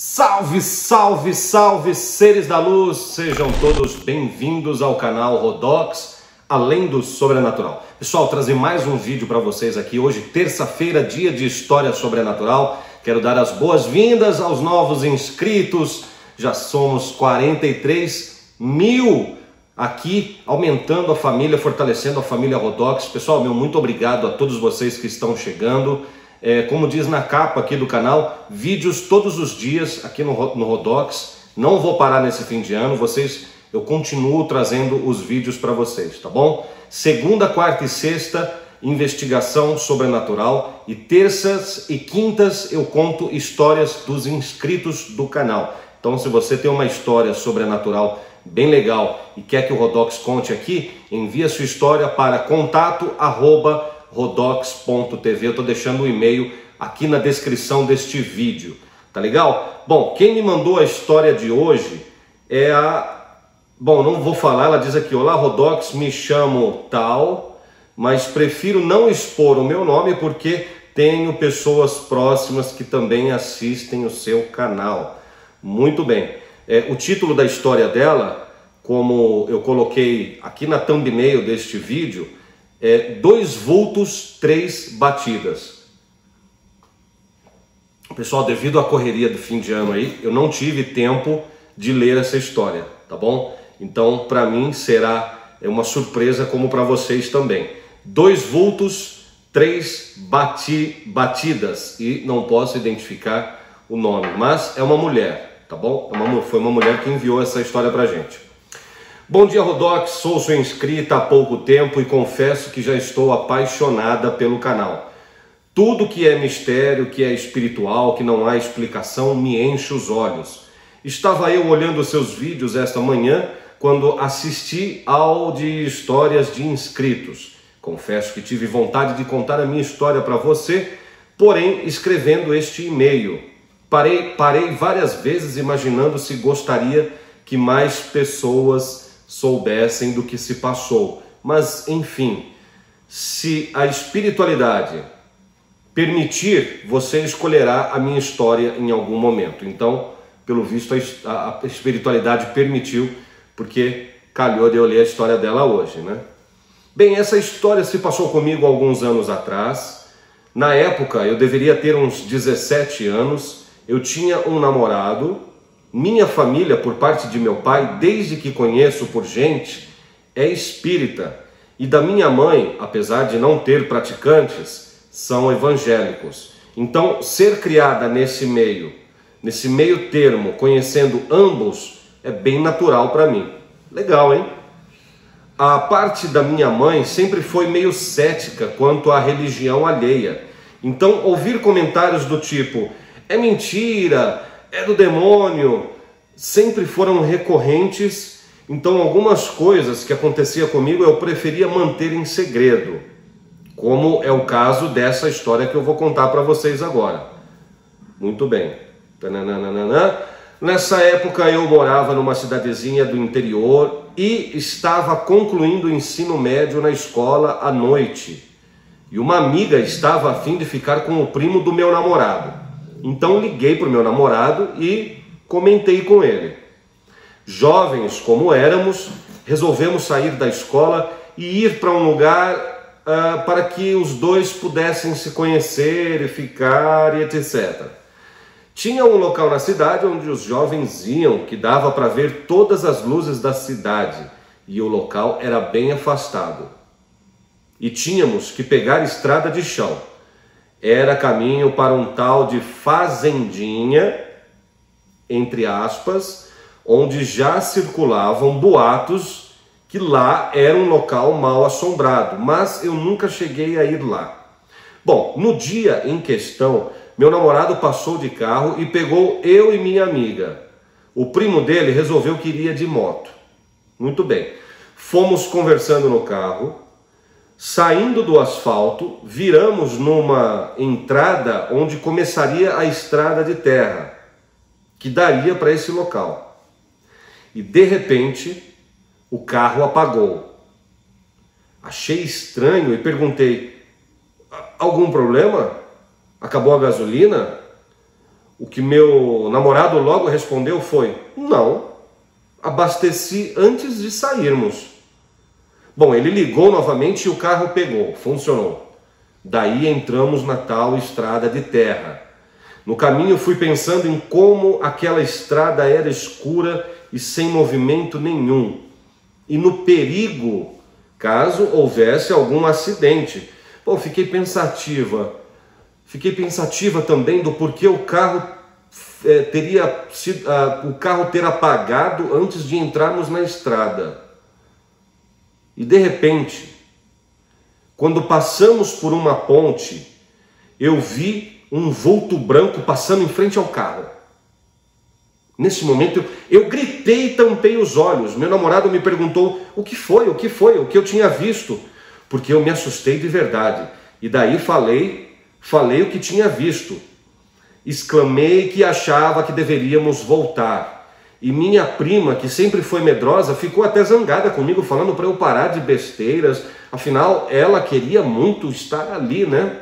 Salve, salve, salve, seres da luz! Sejam todos bem-vindos ao canal Rodox, Além do Sobrenatural. Pessoal, trazer mais um vídeo para vocês aqui hoje, terça-feira, dia de História Sobrenatural. Quero dar as boas-vindas aos novos inscritos. Já somos 43 mil aqui, aumentando a família, fortalecendo a família Rodox. Pessoal, meu muito obrigado a todos vocês que estão chegando. Como diz na capa aqui do canal, vídeos todos os dias aqui no Rodox. Não vou parar nesse fim de ano, eu continuo trazendo os vídeos para vocês, tá bom? Segunda, quarta e sexta, investigação sobrenatural, e terças e quintas eu conto histórias dos inscritos do canal. Então, se você tem uma história sobrenatural bem legal e quer que o Rodox conte aqui, envie a sua história para contato@rodox.tv. Eu estou deixando o e-mail aqui na descrição deste vídeo, tá legal? Bom, quem me mandou a história de hoje é a... Bom, não vou falar, ela diz aqui: olá Rodox, me chamo tal, mas prefiro não expor o meu nome porque tenho pessoas próximas que também assistem o seu canal. Muito bem. O título da história dela, como eu coloquei aqui na thumbnail deste vídeo, é 2 vultos, 3 batidas. Pessoal, devido à correria do fim de ano aí, eu não tive tempo de ler essa história, tá bom? Então, para mim, será uma surpresa, como para vocês também. 2 vultos, 3 batidas, e não posso identificar o nome, mas é uma mulher, tá bom? Foi uma mulher que enviou essa história pra gente. Bom dia, Rodox, sou sua inscrita há pouco tempo e confesso que já estou apaixonada pelo canal. Tudo que é mistério, que é espiritual, que não há explicação, me enche os olhos. Estava eu olhando seus vídeos esta manhã quando assisti ao de histórias de inscritos. Confesso que tive vontade de contar a minha história para você, porém escrevendo este e-mail. Parei várias vezes imaginando se gostaria que mais pessoas soubessem do que se passou. Mas, enfim, se a espiritualidade permitir, você escolherá a minha história em algum momento. Então, pelo visto, a espiritualidade permitiu, porque calhou de eu ler a história dela hoje, né? Bem, essa história se passou comigo há alguns anos atrás. Na época, eu deveria ter uns 17 anos. Eu tinha um namorado. Minha família, por parte de meu pai, desde que conheço por gente, é espírita. E da minha mãe, apesar de não ter praticantes, são evangélicos. Então, ser criada nesse meio termo, conhecendo ambos, é bem natural para mim. Legal, hein? A parte da minha mãe sempre foi meio cética quanto à religião alheia. Então, ouvir comentários do tipo: é mentira, é do demônio, sempre foram recorrentes. Então, algumas coisas que acontecia comigo eu preferia manter em segredo, como é o caso dessa história que eu vou contar para vocês agora. Muito bem. Nessa época eu morava numa cidadezinha do interior e estava concluindo o ensino médio na escola à noite. E uma amiga estava a fim de ficar com o primo do meu namorado. Então liguei para o meu namorado e comentei com ele. Jovens como éramos, resolvemos sair da escola e ir para um lugar para que os dois pudessem se conhecer e ficar e etc. Tinha um local na cidade onde os jovens iam, que dava para ver todas as luzes da cidade, e o local era bem afastado. E tínhamos que pegar estrada de chão. Era caminho para um tal de fazendinha, entre aspas, onde já circulavam boatos que lá era um local mal assombrado, mas eu nunca cheguei a ir lá. Bom, no dia em questão, meu namorado passou de carro e pegou eu e minha amiga. O primo dele resolveu que iria de moto. Muito bem. Fomos conversando no carro. Saindo do asfalto, viramos numa entrada onde começaria a estrada de terra, que daria para esse local. E de repente, o carro apagou. Achei estranho e perguntei: algum problema? Acabou a gasolina? O que meu namorado logo respondeu foi: não, abasteci antes de sairmos. Bom, ele ligou novamente e o carro pegou, funcionou. Daí entramos na tal estrada de terra. No caminho fui pensando em como aquela estrada era escura e sem movimento nenhum, e no perigo caso houvesse algum acidente. Bom, fiquei pensativa também do porquê o carro ter apagado antes de entrarmos na estrada. E de repente, quando passamos por uma ponte, eu vi um vulto branco passando em frente ao carro. Nesse momento, eu gritei e tampei os olhos. Meu namorado me perguntou o que foi, o que eu tinha visto, porque eu me assustei de verdade. E daí falei o que tinha visto. Exclamei que achava que deveríamos voltar. E minha prima, que sempre foi medrosa, ficou até zangada comigo, falando para eu parar de besteiras. Afinal, ela queria muito estar ali, né?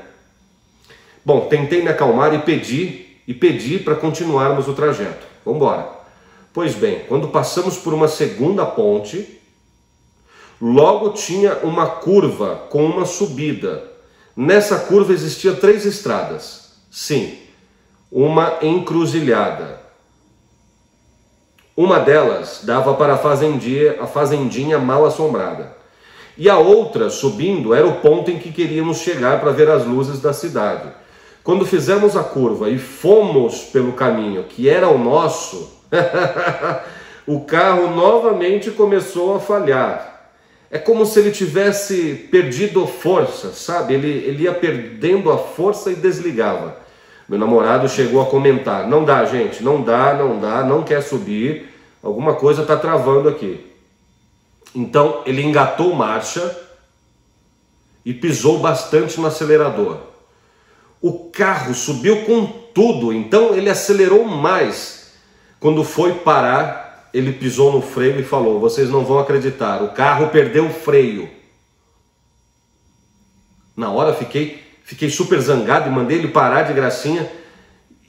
Bom, tentei me acalmar e pedi para continuarmos o trajeto. Vamos embora. Pois bem, quando passamos por uma segunda ponte, logo tinha uma curva com uma subida. Nessa curva existiam 3 estradas. Sim, uma encruzilhada. Uma delas dava para a fazendinha mal assombrada. E a outra, subindo, era o ponto em que queríamos chegar para ver as luzes da cidade. Quando fizemos a curva e fomos pelo caminho que era o nosso, o carro novamente começou a falhar. É como se ele tivesse perdido força, sabe? Ele ia perdendo a força e desligava. Meu namorado chegou a comentar: não dá, gente, não dá, não quer subir, alguma coisa está travando aqui. Então ele engatou marcha e pisou bastante no acelerador. O carro subiu com tudo, então ele acelerou mais. Quando foi parar, ele pisou no freio e falou: vocês não vão acreditar, o carro perdeu o freio. Na hora fiquei super zangado e mandei ele parar de gracinha.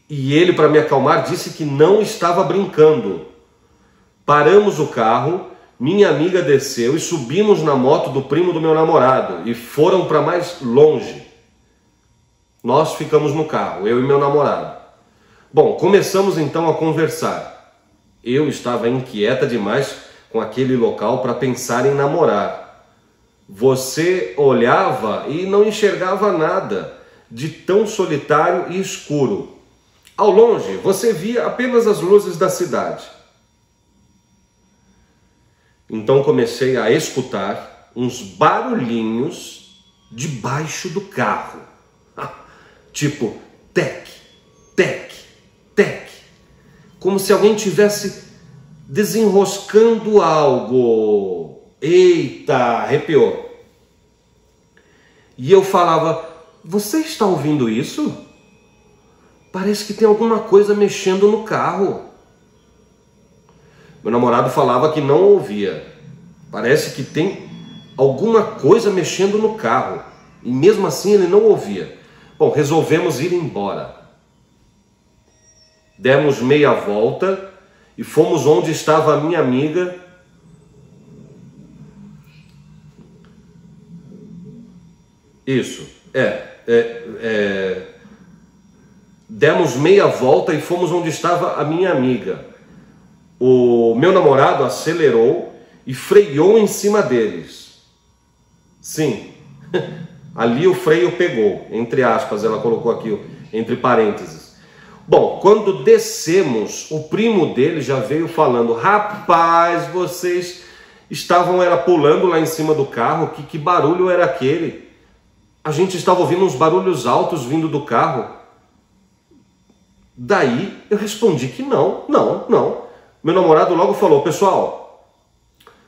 E ele, para me acalmar, disse que não estava brincando. Paramos o carro, minha amiga desceu e subimos na moto do primo do meu namorado e foram para mais longe. Nós ficamos no carro, eu e meu namorado. Bom, começamos então a conversar. Eu estava inquieta demais com aquele local para pensar em namorar. Você olhava e não enxergava nada, de tão solitário e escuro. Ao longe, você via apenas as luzes da cidade. Então comecei a escutar uns barulhinhos debaixo do carro. Tipo, tec, tec, tec. Como se alguém estivesse desenroscando algo. Eita, arrepiou. E eu falava: você está ouvindo isso? Parece que tem alguma coisa mexendo no carro. Meu namorado falava que não ouvia. Parece que tem alguma coisa mexendo no carro. E mesmo assim ele não ouvia. Bom, resolvemos ir embora. Demos meia volta e fomos onde estava a minha amiga. Isso, demos meia volta e fomos onde estava a minha amiga. O meu namorado acelerou e freou em cima deles. Sim, ali o freio pegou, entre aspas, ela colocou aqui, entre parênteses. Bom, quando descemos, o primo dele já veio falando: rapaz, vocês estavam pulando lá em cima do carro, que barulho era aquele? A gente estava ouvindo uns barulhos altos vindo do carro. Daí eu respondi que não. Meu namorado logo falou: pessoal,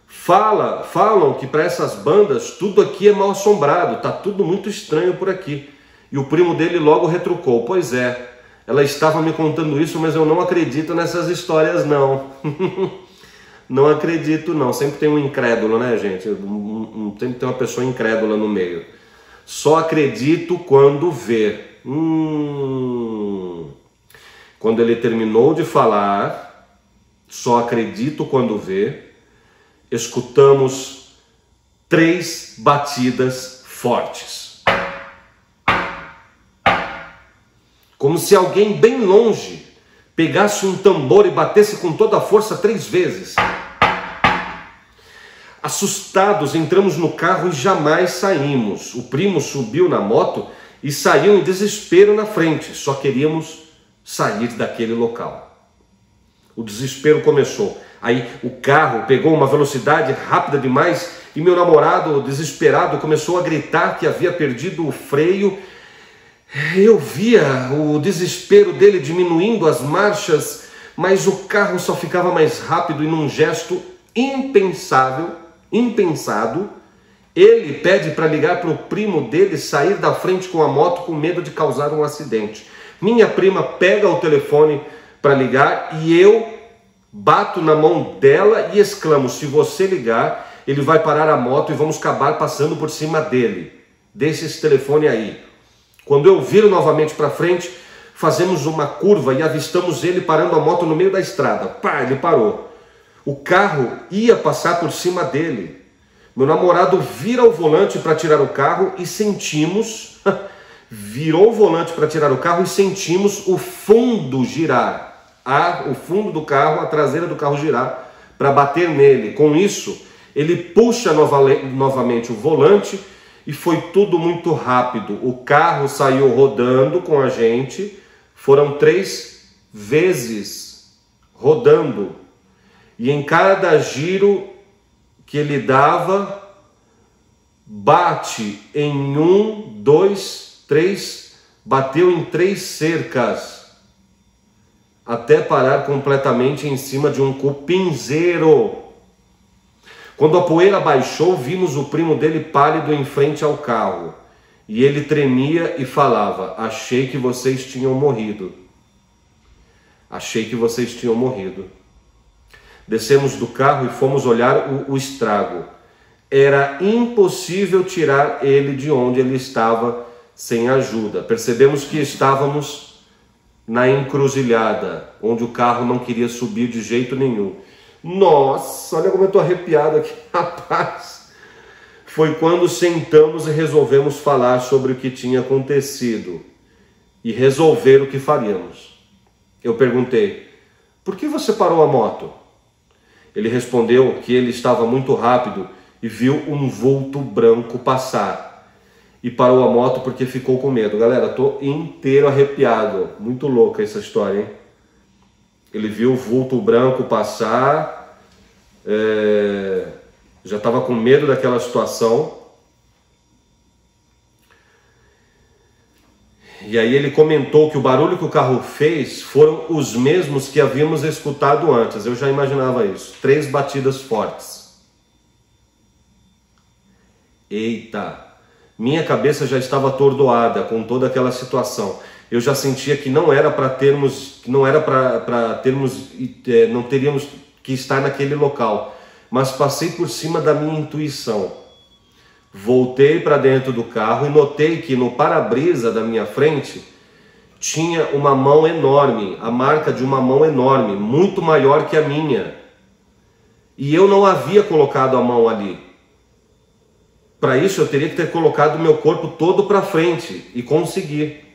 falam que para essas bandas tudo aqui é mal assombrado, tá tudo muito estranho por aqui. E o primo dele logo retrucou: pois é, ela estava me contando isso, mas eu não acredito nessas histórias não. Não acredito não, sempre tem um incrédulo, né, gente? Sempre tem uma pessoa incrédula no meio. Só acredito quando ver. Quando ele terminou de falar, só acredito quando vê, escutamos 3 batidas fortes. Como se alguém bem longe pegasse um tambor e batesse com toda a força 3 vezes. Assustados, entramos no carro e jamais saímos. O primo subiu na moto e saiu em desespero na frente. Só queríamos sair daquele local. O desespero começou. Aí o carro pegou uma velocidade rápida demais e meu namorado, desesperado, começou a gritar que havia perdido o freio. Eu via o desespero dele diminuindo as marchas, mas o carro só ficava mais rápido e num gesto impensado, ele pede para ligar para o primo dele sair da frente com a moto com medo de causar um acidente. Minha prima pega o telefone para ligar e eu bato na mão dela e exclamo: se você ligar, ele vai parar a moto e vamos acabar passando por cima dele. Deixa esse telefone aí. Quando eu viro novamente para frente, fazemos uma curva e avistamos ele parando a moto no meio da estrada. Pá, ele parou. O carro ia passar por cima dele. Meu namorado vira o volante para tirar o carro e sentimos... virou o volante para tirar o carro e sentimos o fundo girar. O fundo do carro, a traseira do carro girar para bater nele. Com isso, ele puxa novamente o volante e foi tudo muito rápido. O carro saiu rodando com a gente. Foram 3 vezes rodando. E em cada giro que ele dava, bate em 1, 2, 3, bateu em 3 cercas, até parar completamente em cima de um cupinzeiro. Quando a poeira baixou, vimos o primo dele pálido em frente ao carro. E ele tremia e falava: achei que vocês tinham morrido. Achei que vocês tinham morrido. Descemos do carro e fomos olhar o estrago. Era impossível tirar ele de onde ele estava sem ajuda. Percebemos que estávamos na encruzilhada, onde o carro não queria subir de jeito nenhum. Nossa, olha como eu estou arrepiado aqui, rapaz. Foi quando sentamos e resolvemos falar sobre o que tinha acontecido e resolver o que faríamos. Eu perguntei: por que você parou a moto? Ele respondeu que ele estava muito rápido e viu um vulto branco passar. E parou a moto porque ficou com medo. Galera, estou inteiro arrepiado. Muito louca essa história, hein? Ele viu o vulto branco passar, já estava com medo daquela situação. E aí ele comentou que o barulho que o carro fez foram os mesmos que havíamos escutado antes. Eu já imaginava isso. 3 batidas fortes. Eita! Minha cabeça já estava atordoada com toda aquela situação. Eu já sentia que não teríamos que estar naquele local. Mas passei por cima da minha intuição. Voltei para dentro do carro e notei que no para-brisa da minha frente tinha uma mão enorme, a marca de uma mão enorme, muito maior que a minha. E eu não havia colocado a mão ali. Para isso eu teria que ter colocado o meu corpo todo para frente e conseguir.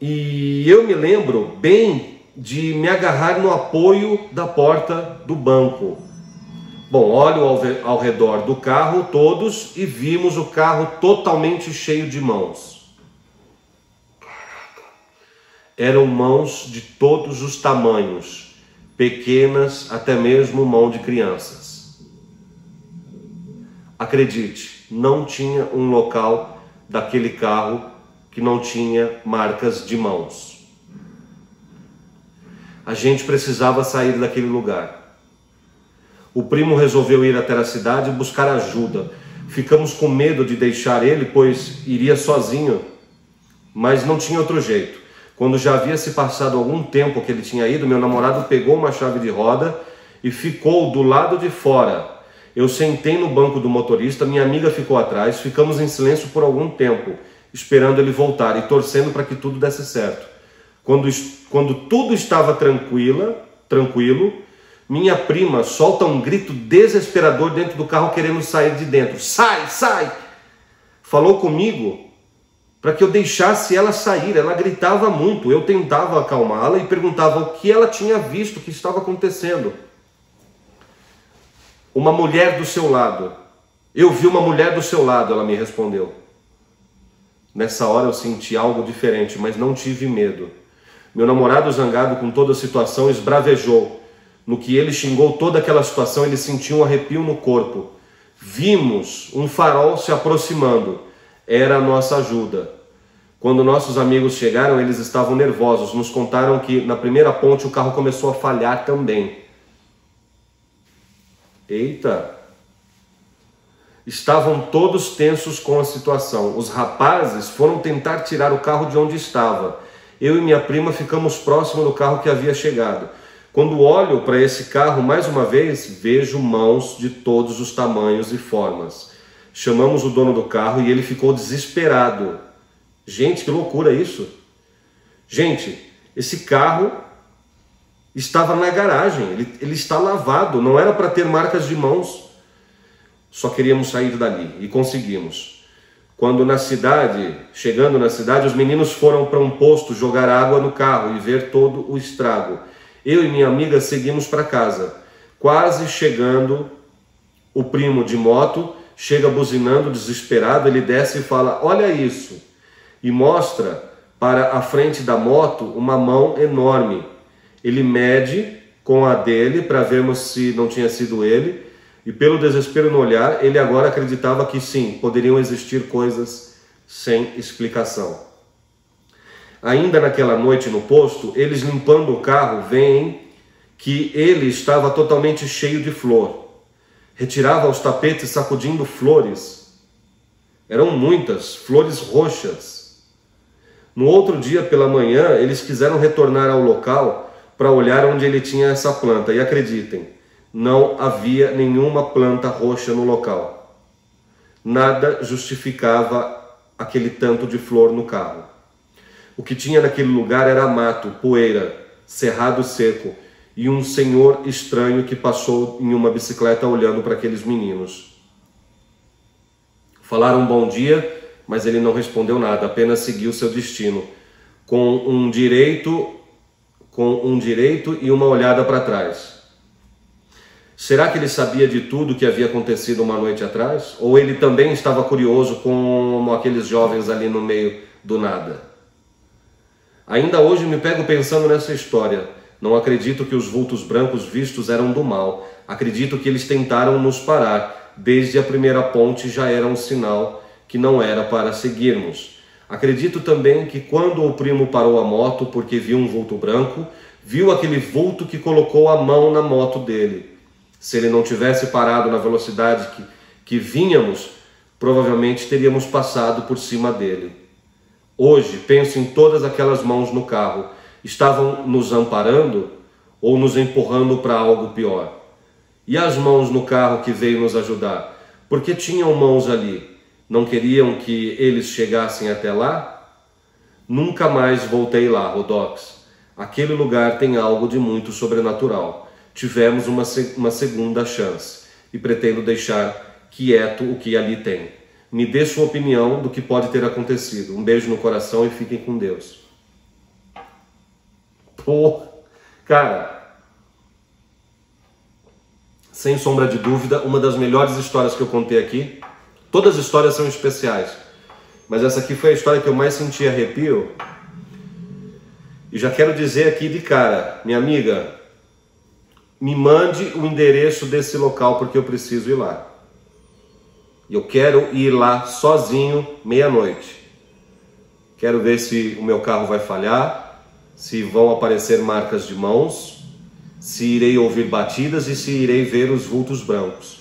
E eu me lembro bem de me agarrar no apoio da porta do banco. Bom, olho ao redor do carro todos e vimos o carro totalmente cheio de mãos. Eram mãos de todos os tamanhos, pequenas até mesmo mão de crianças. Acredite, não tinha um local daquele carro que não tinha marcas de mãos. A gente precisava sair daquele lugar. O primo resolveu ir até a cidade e buscar ajuda. Ficamos com medo de deixar ele, pois iria sozinho, mas não tinha outro jeito. Quando já havia se passado algum tempo que ele tinha ido, meu namorado pegou uma chave de roda e ficou do lado de fora. Eu sentei no banco do motorista, minha amiga ficou atrás, ficamos em silêncio por algum tempo, esperando ele voltar e torcendo para que tudo desse certo. Quando tudo estava tranquilo, minha prima solta um grito desesperador dentro do carro, querendo sair de dentro. Sai, sai! Falou comigo para que eu deixasse ela sair. Ela gritava muito. Eu tentava acalmá-la e perguntava o que ela tinha visto, o que estava acontecendo. Uma mulher do seu lado. Eu vi uma mulher do seu lado, ela me respondeu. Nessa hora eu senti algo diferente, mas não tive medo. Meu namorado, zangado com toda a situação, esbravejou. No que ele xingou toda aquela situação, ele sentiu um arrepio no corpo. Vimos um farol se aproximando. Era a nossa ajuda. Quando nossos amigos chegaram, eles estavam nervosos. Nos contaram que na primeira ponte o carro começou a falhar também. Eita! Estavam todos tensos com a situação. Os rapazes foram tentar tirar o carro de onde estava. Eu e minha prima ficamos próximos do carro que havia chegado. Quando olho para esse carro mais uma vez, vejo mãos de todos os tamanhos e formas. Chamamos o dono do carro e ele ficou desesperado. Gente, que loucura isso! Gente, esse carro estava na garagem, ele está lavado, não era para ter marcas de mãos. Só queríamos sair dali e conseguimos. Chegando na cidade, os meninos foram para um posto jogar água no carro e ver todo o estrago. Eu e minha amiga seguimos para casa. Quase chegando, o primo de moto chega buzinando, desesperado. Ele desce e fala: olha isso. E mostra para a frente da moto uma mão enorme. Ele mede com a dele para vermos se não tinha sido ele. E pelo desespero no olhar, ele agora acreditava que sim, poderiam existir coisas sem explicação. Ainda naquela noite no posto, eles limpando o carro, veem que ele estava totalmente cheio de flor. Retirava os tapetes sacudindo flores. Eram muitas, flores roxas. No outro dia pela manhã, eles quiseram retornar ao local para olhar onde ele tinha essa planta. E acreditem, não havia nenhuma planta roxa no local. Nada justificava aquele tanto de flor no carro. O que tinha naquele lugar era mato, poeira, cerrado seco e um senhor estranho que passou em uma bicicleta olhando para aqueles meninos. Falaram bom dia, mas ele não respondeu nada, apenas seguiu seu destino, com um direito e uma olhada para trás. Será que ele sabia de tudo que havia acontecido uma noite atrás? Ou ele também estava curioso como aqueles jovens ali no meio do nada? Ainda hoje me pego pensando nessa história. Não acredito que os vultos brancos vistos eram do mal. Acredito que eles tentaram nos parar. Desde a primeira ponte já era um sinal que não era para seguirmos. Acredito também que quando o primo parou a moto porque viu um vulto branco, viu aquele vulto que colocou a mão na moto dele. Se ele não tivesse parado na velocidade que vínhamos, provavelmente teríamos passado por cima dele. Hoje, penso em todas aquelas mãos no carro. Estavam nos amparando ou nos empurrando para algo pior? E as mãos no carro que veio nos ajudar? Por que tinham mãos ali? Não queriam que eles chegassem até lá? Nunca mais voltei lá, Rodox. Aquele lugar tem algo de muito sobrenatural. Tivemos uma segunda chance e pretendo deixar quieto o que ali tem. Me dê sua opinião do que pode ter acontecido. Um beijo no coração e fiquem com Deus. Pô, cara, sem sombra de dúvida, uma das melhores histórias que eu contei aqui. Todas as histórias são especiais, mas essa aqui foi a história que eu mais senti arrepio. E já quero dizer aqui de cara, minha amiga, me mande o endereço desse local porque eu preciso ir lá. Eu quero ir lá sozinho, meia-noite. Quero ver se o meu carro vai falhar, se vão aparecer marcas de mãos, se irei ouvir batidas e se irei ver os vultos brancos.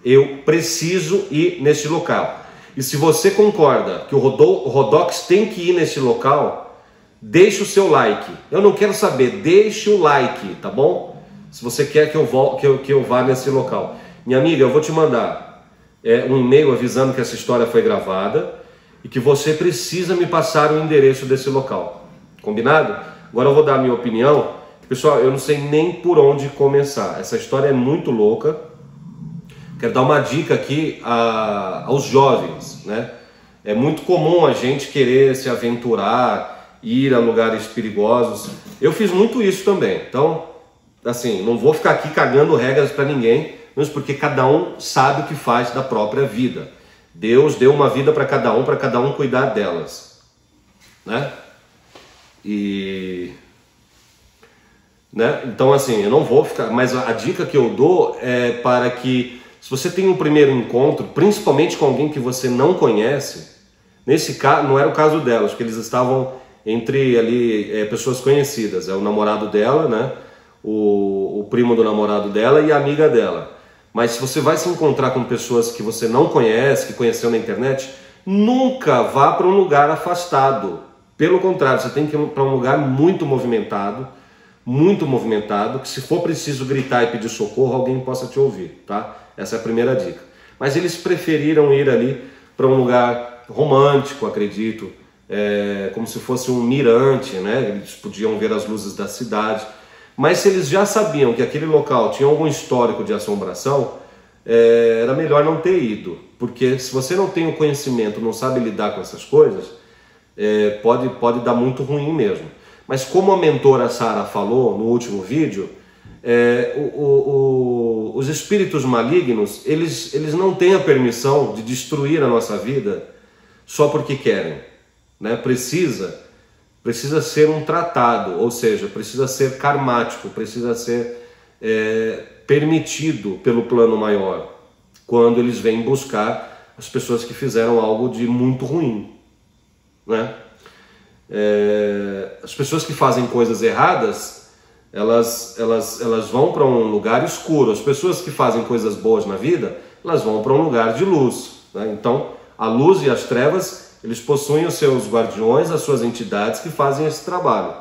Eu preciso ir nesse local. E se você concorda que o Rodox tem que ir nesse local, deixe o seu like. Eu não quero saber, deixe o like, tá bom? Se você quer que eu vá nesse local. Minha amiga, eu vou te mandar um e-mail avisando que essa história foi gravada e que você precisa me passar o endereço desse local. Combinado? Agora eu vou dar a minha opinião. Pessoal, eu não sei nem por onde começar. Essa história é muito louca. Quero dar uma dica aqui aos jovens, né? É muito comum a gente querer se aventurar, ir a lugares perigosos. Eu fiz muito isso também. Então, assim, não vou ficar aqui cagando regras para ninguém, mas porque cada um sabe o que faz da própria vida. Deus deu uma vida para cada um cuidar delas, né? Então, assim, eu não vou ficar, mas a dica que eu dou é para que, se você tem um primeiro encontro, principalmente com alguém que você não conhece, nesse caso, não era o caso delas, porque eles estavam entre ali pessoas conhecidas, é o namorado dela, né? O primo do namorado dela e a amiga dela. Mas se você vai se encontrar com pessoas que você não conhece, que conheceu na internet, nunca vá para um lugar afastado. Pelo contrário, você tem que ir para um lugar muito movimentado, que se for preciso gritar e pedir socorro, alguém possa te ouvir, tá? Essa é a primeira dica. Mas eles preferiram ir ali para um lugar romântico, acredito, como se fosse um mirante, né? Eles podiam ver as luzes da cidade. Mas se eles já sabiam que aquele local tinha algum histórico de assombração, era melhor não ter ido. Porque se você não tem o conhecimento, não sabe lidar com essas coisas, pode dar muito ruim mesmo. Mas como a mentora Sara falou no último vídeo, os espíritos malignos, eles não têm a permissão de destruir a nossa vida só porque querem, né? Precisa ser um tratado, ou seja, precisa ser karmático, precisa ser permitido pelo plano maior, quando eles vêm buscar as pessoas que fizeram algo de muito ruim, né? As pessoas que fazem coisas erradas, elas vão para um lugar escuro. As pessoas que fazem coisas boas na vida, elas vão para um lugar de luz, né? Então, a luz e as trevas, eles possuem os seus guardiões, as suas entidades que fazem esse trabalho.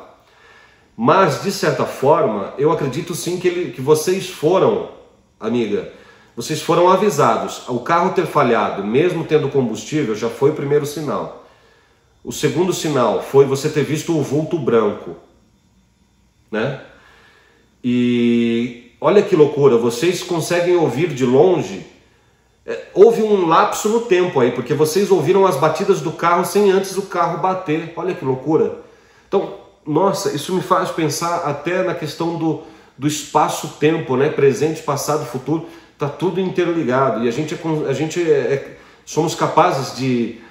Mas, de certa forma, eu acredito sim que vocês foram, amiga, vocês foram avisados. O carro ter falhado, mesmo tendo combustível, já foi o primeiro sinal. O segundo sinal foi você ter visto o vulto branco, né? E olha que loucura, vocês conseguem ouvir de longe. Houve um lapso no tempo aí, porque vocês ouviram as batidas do carro sem antes o carro bater. Olha que loucura. Então, nossa, isso me faz pensar até na questão do espaço-tempo, né? Presente, passado, futuro. Está tudo interligado. E a gente somos capazes de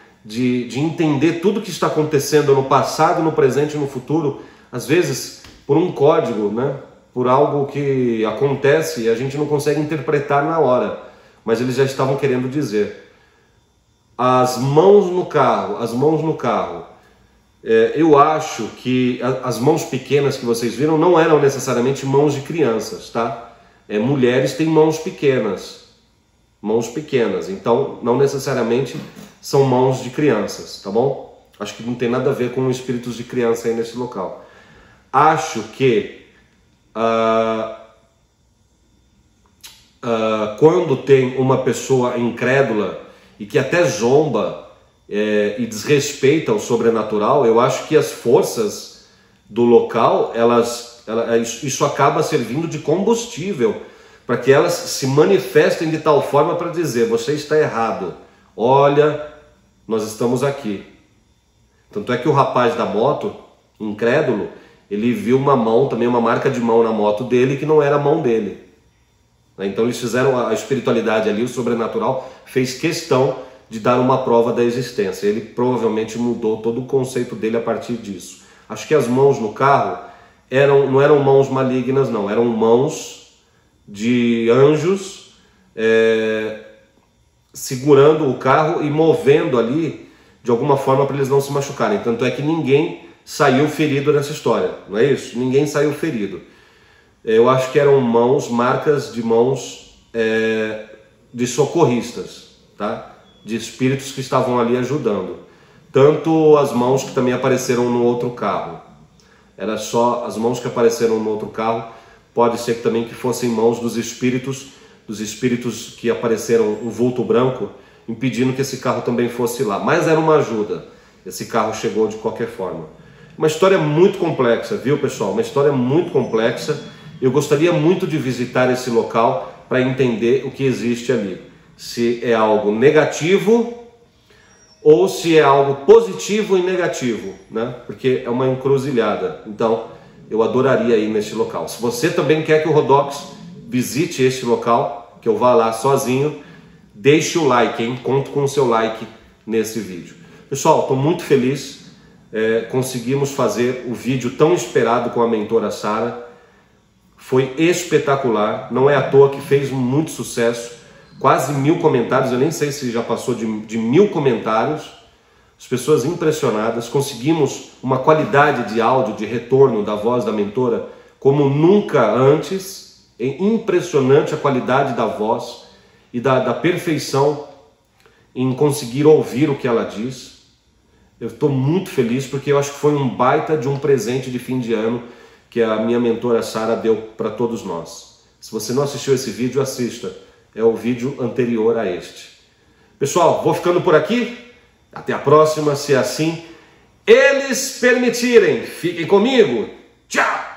entender tudo que está acontecendo no passado, no presente e no futuro, às vezes por um código, né? Por algo que acontece e a gente não consegue interpretar na hora. Mas eles já estavam querendo dizer. As mãos no carro. Eu acho que as mãos pequenas que vocês viram não eram necessariamente mãos de crianças, tá? Mulheres têm mãos pequenas. Então não necessariamente são mãos de crianças, tá bom? Acho que não tem nada a ver com espíritos de criança aí nesse local. Acho que quando tem uma pessoa incrédula e que até zomba e desrespeita o sobrenatural, eu acho que as forças do local, isso acaba servindo de combustível para que elas se manifestem de tal forma para dizer: você está errado, olha, nós estamos aqui. Tanto é que o rapaz da moto, incrédulo, ele viu uma mão, também uma marca de mão na moto dele que não era a mão dele. Então eles fizeram a espiritualidade ali, o sobrenatural fez questão de dar uma prova da existência. Ele provavelmente mudou todo o conceito dele a partir disso. Acho que as mãos no carro não eram mãos malignas, não, eram mãos de anjos segurando o carro e movendo ali de alguma forma para eles não se machucarem. Tanto é que ninguém saiu ferido nessa história, não é isso? Ninguém saiu ferido. Eu acho que eram marcas de mãos de socorristas, tá? De espíritos que estavam ali ajudando. Tanto as mãos que também apareceram no outro carro. Era só as mãos que apareceram no outro carro. Pode ser que também que fossem mãos dos espíritos que apareceram um vulto branco, impedindo que esse carro também fosse lá. Mas era uma ajuda. Esse carro chegou de qualquer forma. Uma história muito complexa, viu, pessoal? Uma história muito complexa. Eu gostaria muito de visitar esse local para entender o que existe ali. Se é algo negativo ou se é algo positivo e negativo, né? Porque é uma encruzilhada. Então, eu adoraria ir nesse local. Se você também quer que o Rodox visite este local, que eu vá lá sozinho, deixe o like, hein? Conto com o seu like nesse vídeo. Pessoal, estou muito feliz. Conseguimos fazer o vídeo tão esperado com a mentora Sara. Foi espetacular. Não é à toa que fez muito sucesso. Quase 1000 comentários. Eu nem sei se já passou de 1000 comentários. As pessoas impressionadas. Conseguimos uma qualidade de áudio, de retorno da voz da mentora como nunca antes. É impressionante a qualidade da voz e da perfeição em conseguir ouvir o que ela diz. Eu estou muito feliz porque eu acho que foi um baita de um presente de fim de ano que a minha mentora Sara deu para todos nós. Se você não assistiu esse vídeo, assista. É o vídeo anterior a este. Pessoal, vou ficando por aqui. Até a próxima, se assim eles permitirem. Fiquem comigo. Tchau!